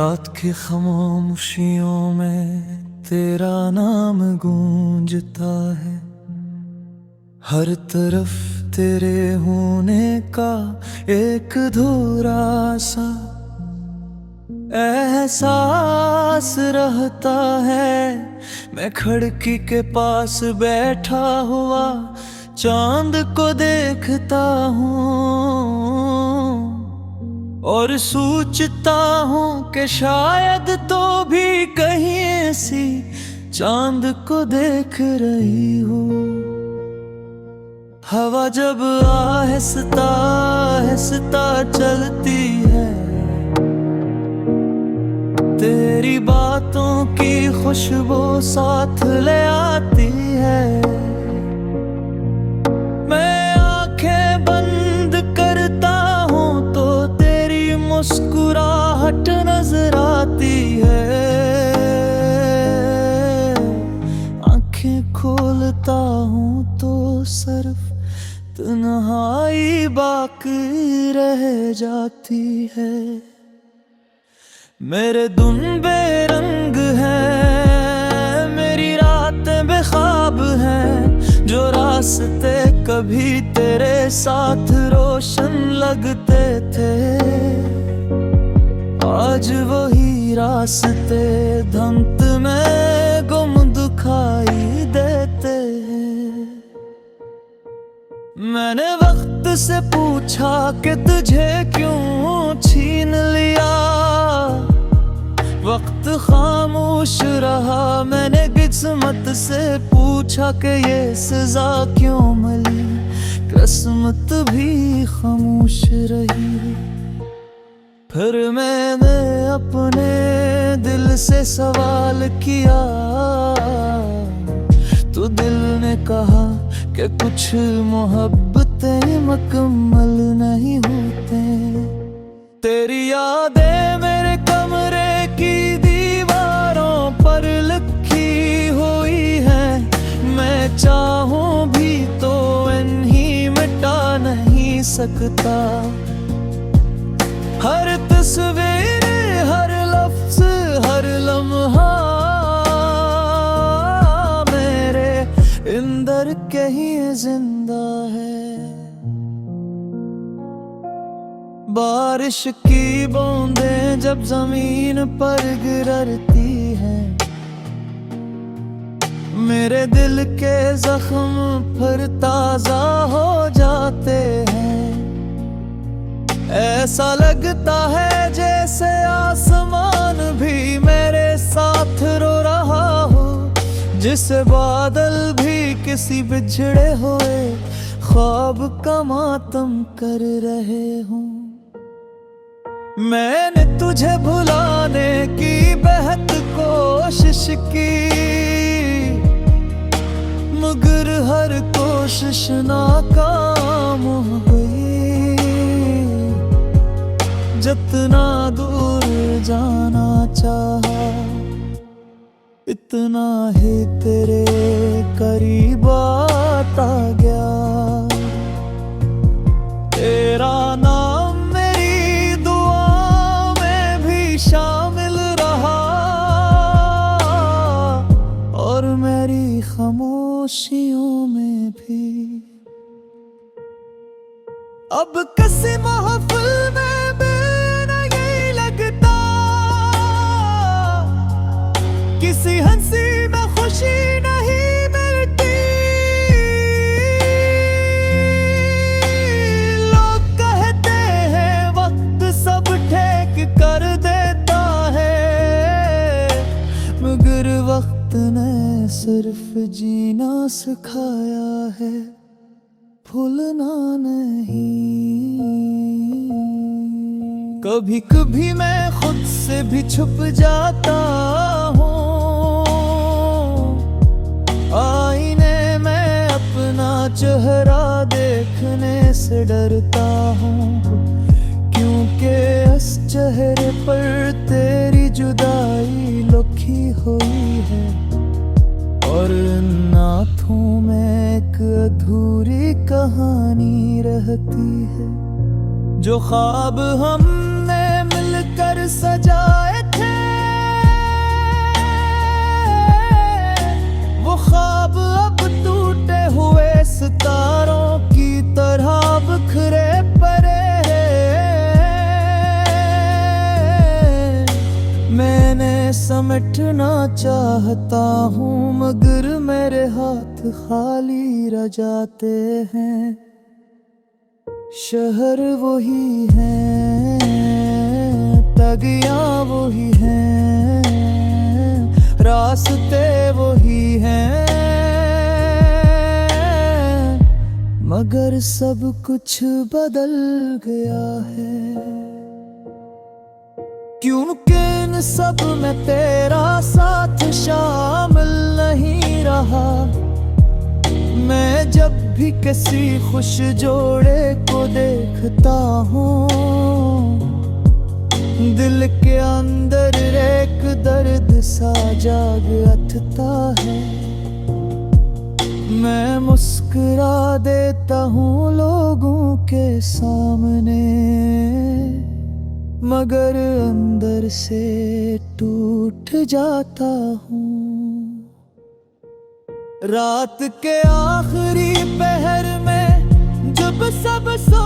रात की खामोशियों में तेरा नाम गूंजता है, हर तरफ तेरे होने का एक अधूरा सा एहसास रहता है। मैं खिड़की के पास बैठा हुआ चांद को देखता हूँ और सोचता हूँ कि शायद तो भी कहीं ऐसी चांद को देख रही हूँ। हवा जब आहिस्ता आहिस्ता चलती है, तेरी बातों की खुशबू साथ ले आती है। मैं आंखें बंद करता हूँ तो तेरी मुस्कुराहट नजर आती है, आंखें खोलता हूँ तो सिर्फ तन्हाई बाकी रह जाती है। मेरे दिन बेरंग हैं, मेरी रातें बेख्वाब हैं, जो रास्ते कभी तेरे साथ रोशन लगते थे, आज वही रास्ते धुंध में गुम दिखाई देते हैं। मैंने वक्त से पूछा कि तुझे क्यों छीन लिया, वक्त खामोश रहा। मैंने किस्मत से पूछा कि ये सजा क्यों मिली, किस्मत भी खामोश रही। फिर मैंने अपने दिल से सवाल किया तो दिल ने कहा कि कुछ मोहब्बतें मुकम्मल नहीं होते। तेरी यादें मेरे कमरे की दीवारों पर लिखी हुई है, मैं चाहूं भी तो इन्हीं मिटा नहीं सकता। हर तस्वीर, हर लफ्ज, हर लम्हा मेरे अंदर कहीं जिंदा है। बारिश की बूंदें जब जमीन पर गिरती हैं, मेरे दिल के जख्म फिर ताजा हो जाते हैं। ऐसा लगता है जैसे आसमान भी मेरे साथ रो रहा हो, जिसे बादल भी किसी बिछड़े हुए ख्वाब का मातम कर रहे हों। मैंने तुझे भुलाने की बेहद कोशिश की, मगर हर कोशिश नाकाम हो गई। जितना दूर जाना चाहा, इतना ही तेरे करीब आता गया। तेरा नाम मेरी दुआ में भी शामिल रहा और मेरी खामोशियों में भी। अब किसी महफिल में नहीं लगता, किसी हंसी में खुशी नहीं मिलती। लोग कहते हैं वक्त सब ठीक कर देता है, मगर वक्त ने सिर्फ जीना सिखाया है, भूलना नहीं। कभी कभी मैं खुद से भी छुप जाता हूँ, आईने में अपना चेहरा देखने से डरता हूँ, क्योंकि इस चेहरे पर तेरी जुदाई लिखी हुई है और इन आँखों में एक अधूरी कहानी रहती है। जो ख्वाब हमने मिलकर सजाए थे समेटना चाहता हूँ, मगर मेरे हाथ खाली रह जाते हैं। शहर वही है, तगियाँ वही हैं, रास्ते वही हैं, मगर सब कुछ बदल गया है। क्यों कि इन सब में तेरा साथ शामिल नहीं रहा। मैं जब भी किसी खुश जोड़े को देखता हूँ, दिल के अंदर एक दर्द सा जाग उठता है। मैं मुस्कुरा देता हूँ लोगों के सामने, मगर अंदर से टूट जाता हूँ। रात के आखिरी पहर में जब सब सो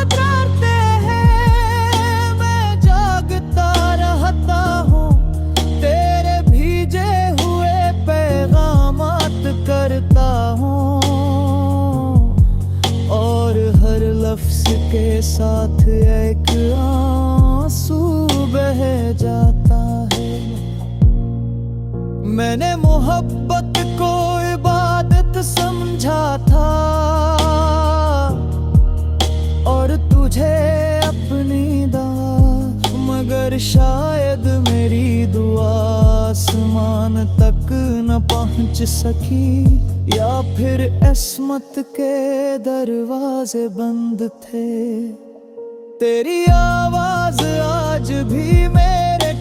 जाते हैं, मैं जागता रहता हूँ, तेरे भेजे हुए पैगामात करता हूँ, और हर लफ्ज के साथ एक आंसू बह जाता है। मैंने मोहब्बत को इबादत समझा था, और तुझे अपनी दात, मगर शायद मेरी दुआ आसमान तक न पहुंच सकी, या फिर किस्मत के दरवाजे बंद थे। तेरी आवाज आज भी मेरे